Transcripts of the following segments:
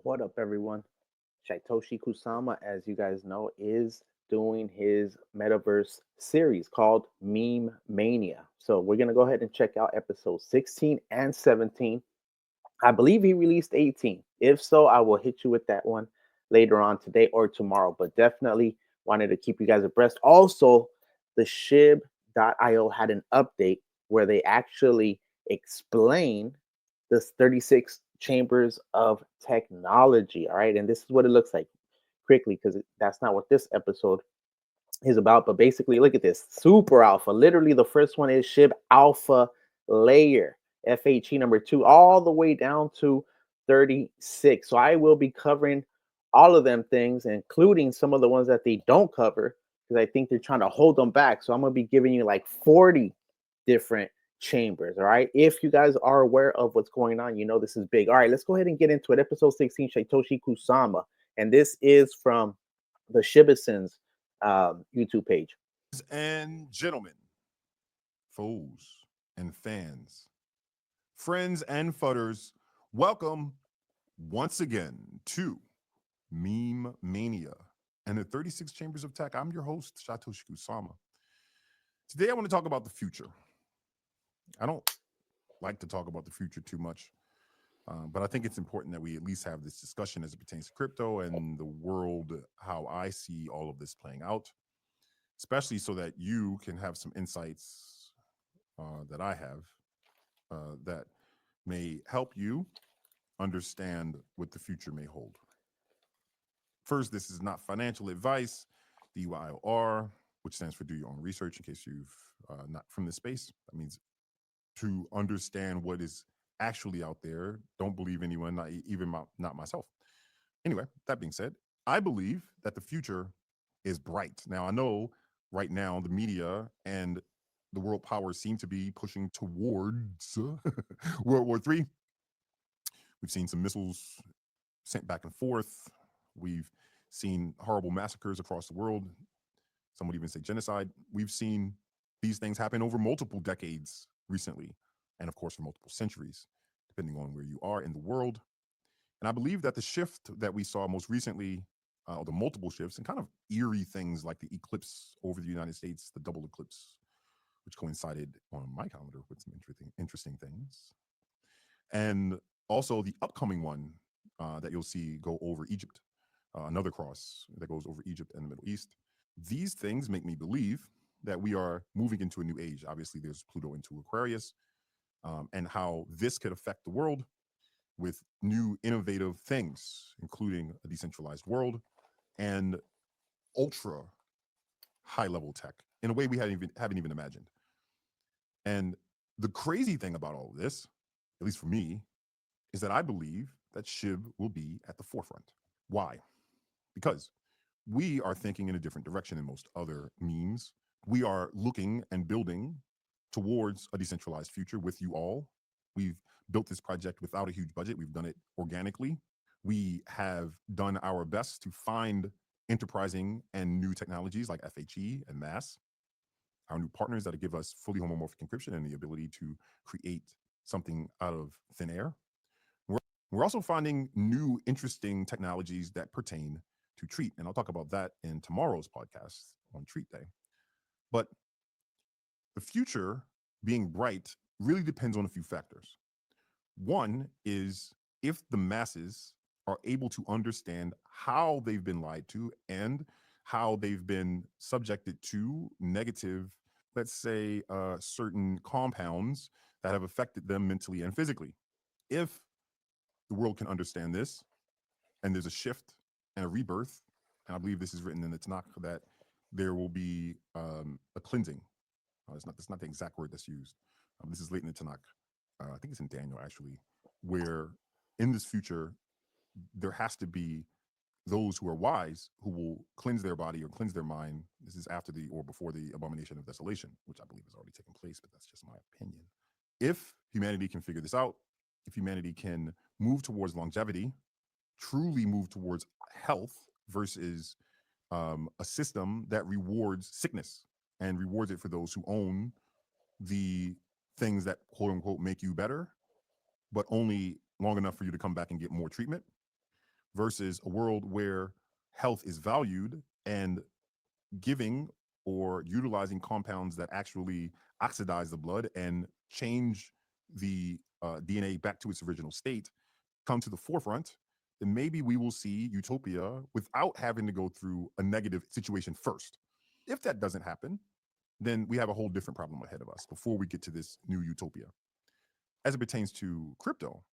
What up, everyone? Shytoshi Kusama, as you guys know, is doing his metaverse series called Meme Mania. So we're gonna go ahead and check out episode 16 and 17. I believe he released 18. If so, I will hit you with that one later on today or tomorrow. But definitely wanted to keep you guys abreast. Also, the Shib.io had an update where they actually explain the 36 chambers of technology. All right. And this is what it looks like quickly because that's not what this episode is about. But basically, look at this super alpha. Literally, the first one is Shib Alpha Layer, FHE number two, all the way down to 36. So I will be covering all of them things, including some of the ones that they don't cover, because I think they're trying to hold them back. So I'm going to be giving you like 40 different chambers. All right. If you guys are aware of what's going on, you know this is big. All right, let's go ahead and get into it. Episode 16, Shytoshi Kusama. And this is from the Shibisons YouTube page. And gentlemen, foes and fans, friends and fudders, welcome once again to Meme Mania and the 36 Chambers of Tech. I'm your host, Shytoshi Kusama. Today I want to talk about the future. I don't like to talk about the future too much, but I think it's important that we at least have this discussion as it pertains to crypto and the world, how I see all of this playing out, especially so that you can have some insights that I have that may help you understand what the future may hold. First, this is not financial advice. The UIOR, which stands for Do Your Own Research, in case you've not from this space. That means to understand what is actually out there. Don't believe anyone, not myself. Anyway, that being said, I believe that the future is bright. Now, I know right now the media and the world powers seem to be pushing towards World War III. We've seen some missiles sent back and forth. We've seen horrible massacres across the world. Some would even say genocide. We've seen these things happen over multiple decades recently, and of course, for multiple centuries, depending on where you are in the world. And I believe that the shift that we saw most recently, or the multiple shifts, and kind of eerie things like the eclipse over the United States, the double eclipse, which coincided on my calendar with some interesting things, and also the upcoming one that you'll see go over Egypt, another cross that goes over Egypt and the Middle East. These things make me believe that we are moving into a new age. Obviously, there's Pluto into Aquarius, and how this could affect the world with new innovative things, including a decentralized world and ultra high level tech in a way we haven't even imagined. And the crazy thing about all of this, at least for me, is that I believe that Shib will be at the forefront. Why? Because we are thinking in a different direction than most other memes. We are looking and building towards a decentralized future with you all. We've built this project without a huge budget. We've done it organically. We have done our best to find enterprising and new technologies like FHE and MAS, our new partners that give us fully homomorphic encryption and the ability to create something out of thin air. We're also finding new, interesting technologies that pertain to treat. And I'll talk about that in tomorrow's podcast on Treat Day. But the future being bright really depends on a few factors. One is if the masses are able to understand how they've been lied to and how they've been subjected to negative, let's say, certain compounds that have affected them mentally and physically. If the world can understand this, and there's a shift and a rebirth, and I believe this is written in the Tanakh that there will be a cleansing. That's not the exact word that's used. This is late in the Tanakh. I think it's in Daniel actually, where in this future there has to be those who are wise who will cleanse their body or cleanse their mind. This is after the or before the abomination of desolation, which I believe has already taken place, but that's just my opinion. If humanity can figure this out, if humanity can move towards longevity, truly move towards health versus a system that rewards sickness and rewards it for those who own the things that quote unquote make you better, but only long enough for you to come back and get more treatment. versus a world where health is valued and giving or utilizing compounds that actually oxidize the blood and change the DNA back to its original state come to the forefront, then maybe we will see utopia without having to go through a negative situation first. If that doesn't happen, then we have a whole different problem ahead of us before we get to this new utopia. As it pertains to crypto,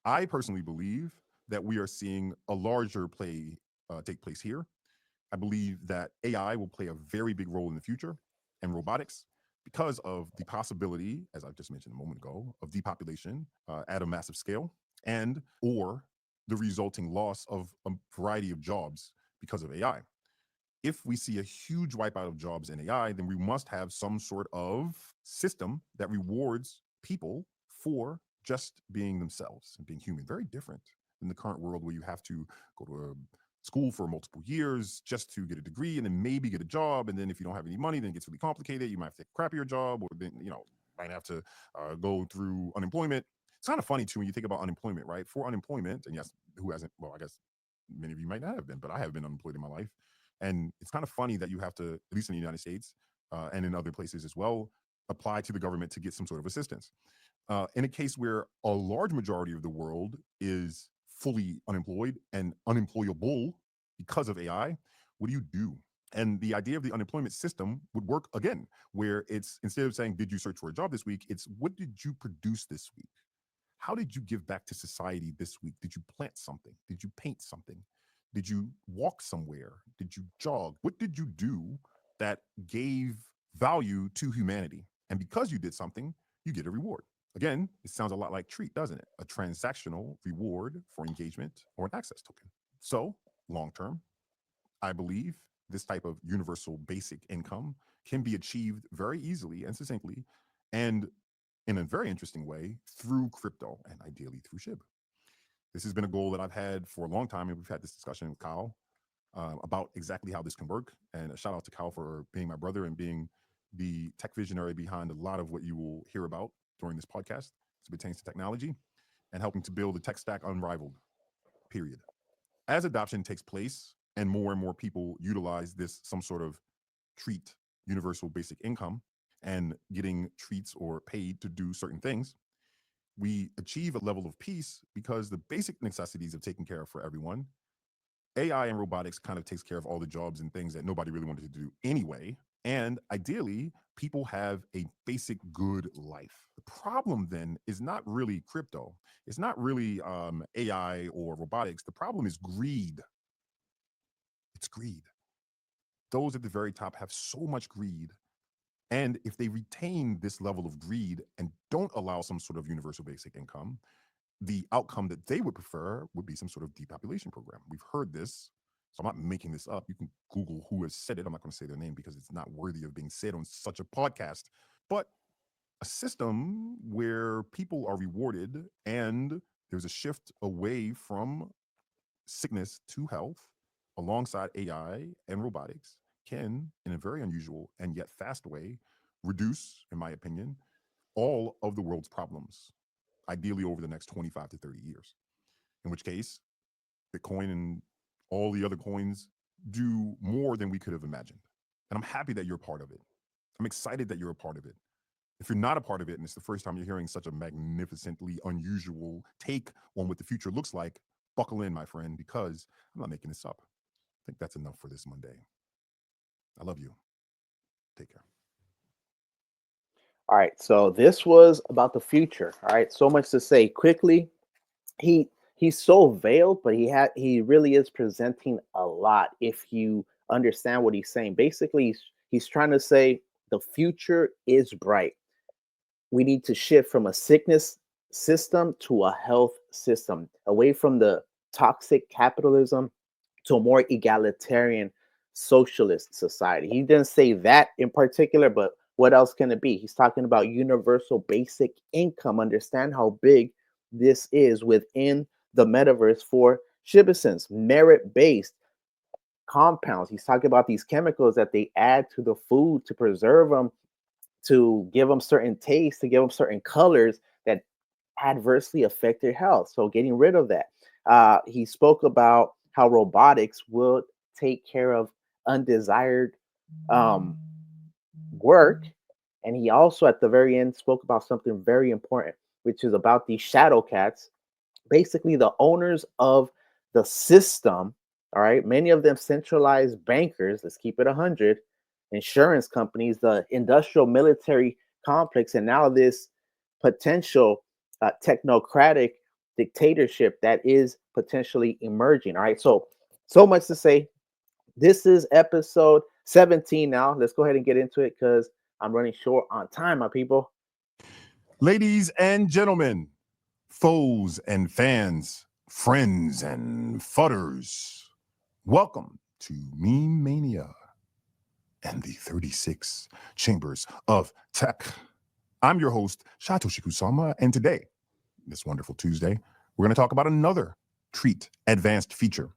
I personally believe that we are seeing a larger play take place here. I believe that AI will play a very big role in the future and robotics because of the possibility, as I just mentioned a moment ago, of depopulation at a massive scale and or the resulting loss of a variety of jobs because of AI. If we see a huge wipeout of jobs in AI, then we must have some sort of system that rewards people for just being themselves and being human. Very different than the current world where you have to go to a school for multiple years just to get a degree and then maybe get a job. And then if you don't have any money, then it gets really complicated. You might have to take a crappier job, or then, might have to go through unemployment. It's kind of funny too when you think about unemployment, right? For unemployment, and yes, who hasn't? Well, I guess many of you might not have been, but I have been unemployed in my life. And it's kind of funny that you have to, at least in the United States and in other places as well, apply to the government to get some sort of assistance. In a case where a large majority of the world is fully unemployed and unemployable because of AI, what do you do? And the idea of the unemployment system would work again, where it's instead of saying, did you search for a job this week? It's what did you produce this week? How did you give back to society this week? Did you plant something? Did you paint something? Did you walk somewhere? Did you jog? What did you do that gave value to humanity? And because you did something, you get a reward. Again, it sounds a lot like treat, doesn't it? A transactional reward for engagement or an access token. So, long term, I believe this type of universal basic income can be achieved very easily and succinctly and in a very interesting way through crypto and ideally through Shib. This has been a goal that I've had for a long time, and we've had this discussion with Kyle about exactly how this can work. And a shout out to Kyle for being my brother and being the tech visionary behind a lot of what you will hear about during this podcast as it pertains to technology and helping to build a tech stack unrivaled, period. As adoption takes place and more people utilize this some sort of treat universal basic income and getting treats or paid to do certain things, we achieve a level of peace because the basic necessities of taking care of for everyone. AI and robotics kind of takes care of all the jobs and things that nobody really wanted to do anyway. And ideally, people have a basic good life. The problem then is not really crypto. It's not really AI or robotics. The problem is greed. It's greed. Those at the very top have so much greed. And if they retain this level of greed and don't allow some sort of universal basic income, the outcome that they would prefer would be some sort of depopulation program. We've heard this, so I'm not making this up. You can Google who has said it. I'm not going to say their name because it's not worthy of being said on such a podcast. But a system where people are rewarded and there's a shift away from sickness to health alongside AI and robotics can, in a very unusual and yet fast way, reduce, in my opinion, all of the world's problems, ideally over the next 25 to 30 years. In which case, Bitcoin and all the other coins do more than we could have imagined. And I'm happy that you're a part of it. I'm excited that you're a part of it. If you're not a part of it and it's the first time you're hearing such a magnificently unusual take on what the future looks like, buckle in, my friend, because I'm not making this up. I think that's enough for this Monday. I love you. Take care. All right, so this was about the future. All right, so much to say quickly. He's so veiled, but he really is presenting a lot if you understand what he's saying. Basically, he's trying to say the future is bright. We need to shift from a sickness system to a health system, away from the toxic capitalism to a more egalitarian socialist society. He didn't say that in particular, but what else can it be? He's talking about universal basic income. Understand how big this is within the metaverse for citizens, merit based compounds. He's talking about these chemicals that they add to the food to preserve them, to give them certain tastes, to give them certain colors that adversely affect their health. So getting rid of that. He spoke about how robotics will take care of undesired um, work. And he also, at the very end, spoke about something very important, which is about these shadow cats, basically the owners of the system. All right. Many of them centralized bankers, let's keep it 100, insurance companies, the industrial military complex, and now this potential technocratic dictatorship that is potentially emerging. All right. So much to say. This is episode 17 now. Let's go ahead and get into it because I'm running short on time, my people. Ladies and gentlemen, foes and fans, friends and fudders, welcome to Mememania and the 36 Chambers of Tech. I'm your host, Shytoshi Kusama, and today, this wonderful Tuesday, we're going to talk about another treat advanced feature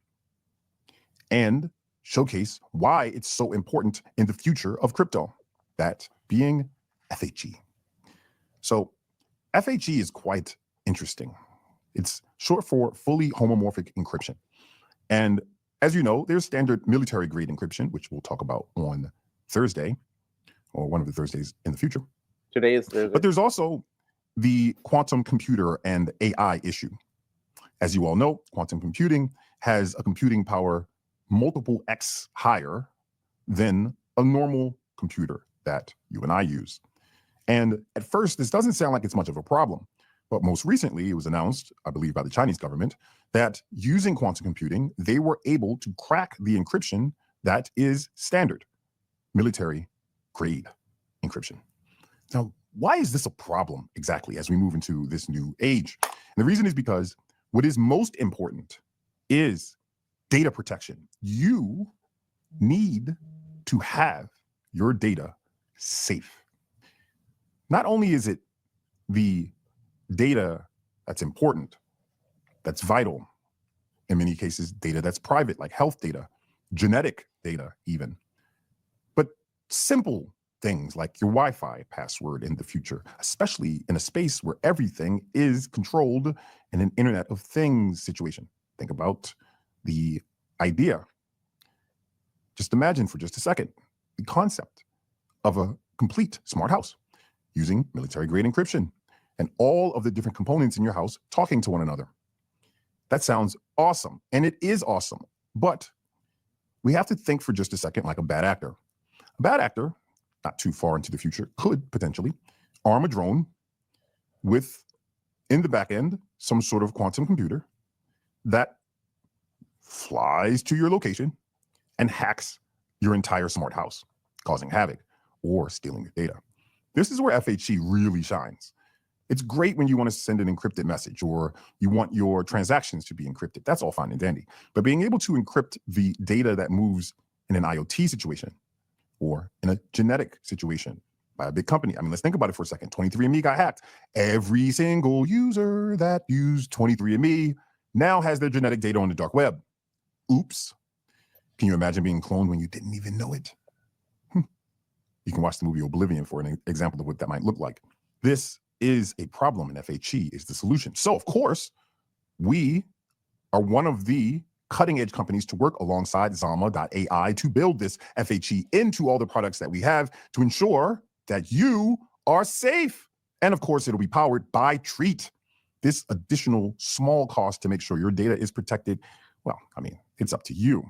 and showcase why it's so important in the future of crypto, that being FHE. So FHE is quite interesting. It's short for Fully Homomorphic Encryption. And as you know, there's standard military grade encryption, which we'll talk about on Thursday, or one of the Thursdays in the future. Today is Thursday. But there's also the quantum computer and AI issue. As you all know, quantum computing has a computing power multiple X higher than a normal computer that you and I use. And at first, this doesn't sound like it's much of a problem. But most recently, it was announced, I believe, by the Chinese government that using quantum computing, they were able to crack the encryption that is standard military grade encryption. Now, why is this a problem exactly as we move into this new age? And the reason is because what is most important is data protection. You need to have your data safe. Not only is it the data that's important, that's vital, in many cases, data that's private, like health data, genetic data even, but simple things like your Wi-Fi password in the future, especially in a space where everything is controlled in an Internet of Things situation. Think about the idea. Just imagine for just a second the concept of a complete smart house using military grade encryption and all of the different components in your house talking to one another. That sounds awesome, and it is awesome, but we have to think for just a second like a bad actor. A bad actor, not too far into the future, could potentially arm a drone with, in the back end, some sort of quantum computer that flies to your location and hacks your entire smart house, causing havoc or stealing your data. This is where FHE really shines. It's great when you want to send an encrypted message or you want your transactions to be encrypted. That's all fine and dandy. But being able to encrypt the data that moves in an IoT situation or in a genetic situation by a big company. I mean, let's think about it for a second. 23andMe got hacked. Every single user that used 23andMe now has their genetic data on the dark web. Oops. Can you imagine being cloned when you didn't even know it? You can watch the movie Oblivion for an example of what that might look like. This is a problem, and FHE is the solution. So, of course, we are one of the cutting edge companies to work alongside Zama.ai to build this FHE into all the products that we have to ensure that you are safe. And of course, it'll be powered by Treat. This additional small cost to make sure your data is protected, well, I mean, it's up to you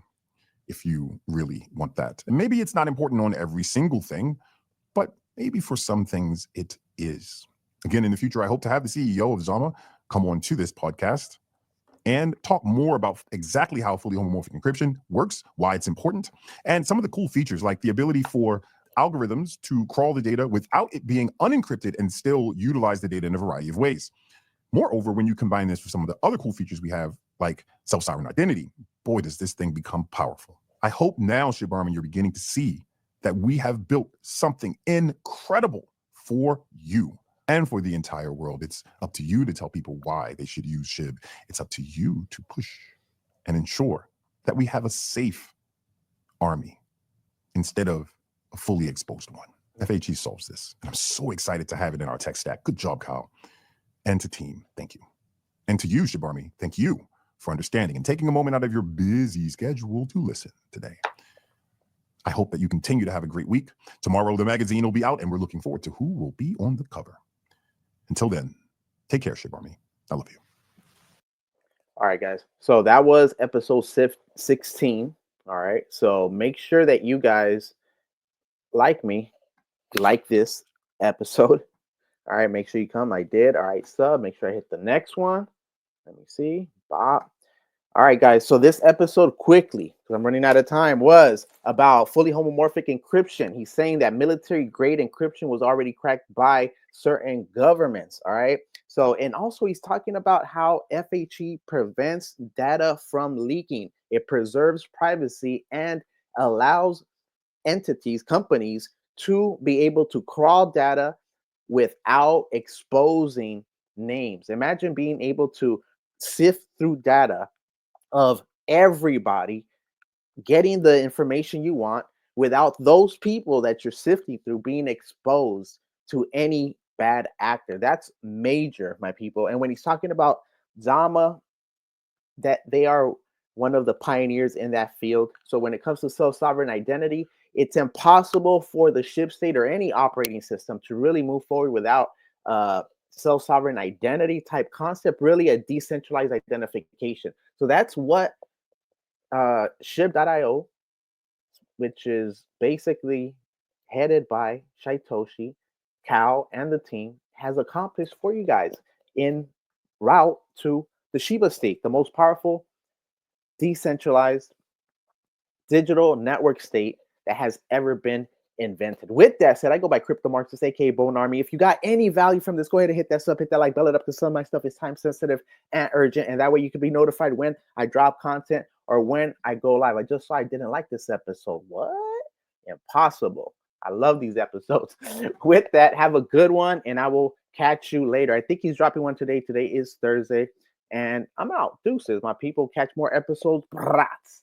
if you really want that. And maybe it's not important on every single thing, but maybe for some things it is. Again, in the future, I hope to have the CEO of Zama come on to this podcast and talk more about exactly how fully homomorphic encryption works, why it's important, and some of the cool features like the ability for algorithms to crawl the data without it being unencrypted and still utilize the data in a variety of ways. Moreover, when you combine this with some of the other cool features we have, like self-sovereign identity, boy, does this thing become powerful. I hope now, Shibarium, you're beginning to see that we have built something incredible for you and for the entire world. It's up to you to tell people why they should use Shib. It's up to you to push and ensure that we have a safe army instead of a fully exposed one. FHE solves this, and I'm so excited to have it in our tech stack. Good job, Kyle. And to team, thank you. And to you, Shibarmi, thank you for understanding and taking a moment out of your busy schedule to listen today. I hope that you continue to have a great week. Tomorrow, the magazine will be out, and we're looking forward to who will be on the cover. Until then, take care, Shibarmi. I love you. All right, guys. So that was episode 16. All right. So make sure that you guys like this episode. All right. Make sure you come. I did. All right. Sub. Make sure I hit the next one. Let me see. Bob. All right, guys. So this episode, quickly, because I'm running out of time, was about fully homomorphic encryption. He's saying that military-grade encryption was already cracked by certain governments. All right. So, and also he's talking about how FHE prevents data from leaking. It preserves privacy and allows entities, companies, to be able to crawl data without exposing names. Imagine being able to sift through data of everybody, getting the information you want without those people that you're sifting through being exposed to any bad actor. That's major, my people. And when he's talking about Zama, that they are one of the pioneers in that field. So when it comes to self-sovereign identity, it's impossible for the Shib state or any operating system to really move forward without self-sovereign identity type concept, really a decentralized identification. So that's what Shib.io, which is basically headed by Shytoshi, Cal, and the team, has accomplished for you guys in route to the Shiba state, the most powerful decentralized digital network state that has ever been invented. With that said, I go by Crypto Marxist, aka Bone Army. If you got any value from this, go ahead and hit that sub, hit that like, bell it up, because some of my stuff is time sensitive and urgent, and that way you can be notified when I drop content or when I go live. I just saw I didn't like this episode. What? Impossible. I love these episodes. With that, have a good one, and I will catch you later. I think he's dropping one today. Today is Thursday, and I'm out. Deuces, my people. Catch more episodes. Brats.